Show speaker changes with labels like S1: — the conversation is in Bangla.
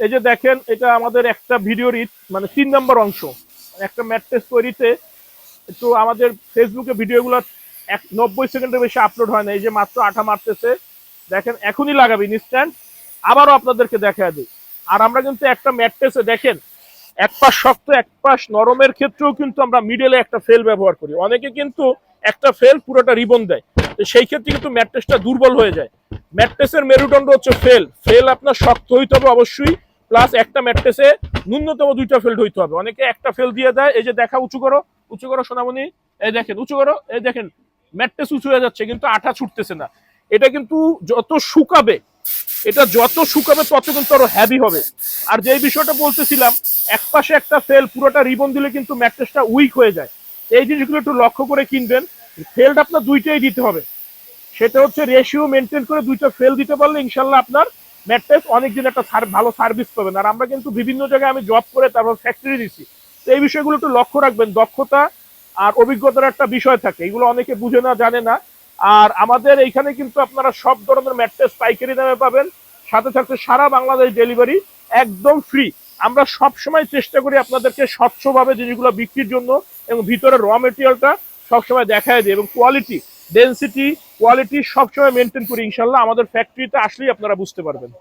S1: এই যে দেখেন, এটা আমাদের একটা ভিডিওর মানে 3 নম্বর অংশ। একটা ম্যাট্রেস তৈরিতে একটু আমাদের ফেসবুকে ভিডিওগুলো 90 সেকেন্ডের বেশি আপলোড হয় না। এই যে মাত্র আঠা মারতেছে, দেখেন এখনই লাগাবি ইনস্ট্যান্ট। আবারও আপনাদেরকে দেখা দিই। আর আমরা কিন্তু একটা ম্যাট্রেসে দেখেন, এক পাশ শক্ত এক পাশ নরমের ক্ষেত্রেও কিন্তু আমরা মিডলে একটা ফেল ব্যবহার করি। অনেকে কিন্তু একটা ফেল পুরোটা রিবন দেয়, তো সেই ক্ষেত্রে কিন্তু ম্যাট্রেসটা দুর্বল হয়ে যায়। ম্যাট্রেসের মেরুদণ্ড হচ্ছে ফেল। ফেল আপনার শক্ত হইতে হবে অবশ্যই, প্লাস একটা ম্যাট্রেসে ন্যূনতম 2টা ফেল হইতে হবে। অনেকে একটা ফেল দিয়ে দেয়। এই যে দেখা, উঁচু করো সোনামণি, এই দেখেন উঁচু করো, এই দেখেন ম্যাট্রেস উঁচু হয়ে যাচ্ছে কিন্তু আঠা ছুটতেছে না। এটা কিন্তু যত শুকাবে, তত কিন্তু আরো হ্যাভি হবে। আর যেই বিষয়টা বলতেছিলাম, এক পাশে একটা ফেল পুরোটা রিবন দিলে কিন্তু ম্যাট্রেসটা উইক হয়ে যায়। এই জিনিসগুলো একটু লক্ষ্য করে কিনবেন। ফেলটা আপনার 2টাই দিতে হবে, সেটা হচ্ছে রেশিও মেনটেন করে 2টা ফেল দিতে পারলে ইনশাল্লাহ আপনার ম্যাট্রেস অনেকদিন একটা ভালো সার্ভিস পাবেন। আর আমরা কিন্তু বিভিন্ন জায়গায় আমি জব করে তারপর ফ্যাক্টরি দিচ্ছি, তো এই বিষয়গুলো একটু লক্ষ্য রাখবেন। দক্ষতা আর অভিজ্ঞতার একটা বিষয় থাকে, এগুলো অনেকে বুঝে না, জানে না। আর আমাদের এইখানে কিন্তু আপনারা সব ধরনের ম্যাট্রেস পাইকারি দামে পাবেন, সাথে সাথে সারা বাংলাদেশ ডেলিভারি একদম ফ্রি। আমরা সব সময় চেষ্টা করি আপনাদেরকে স্বচ্ছভাবে জিনিসগুলো বিক্রির জন্য, এবং ভিতরে র মেটেরিয়ালটা সবসময় দেখায় দিই, এবং কোয়ালিটি, ডেন্সিটি, কোয়ালিটি সবসময় মেনটেন করি। ইনশাল্লাহ আমাদের ফ্যাক্টরিতে আসলেই আপনারা বুঝতে পারবেন।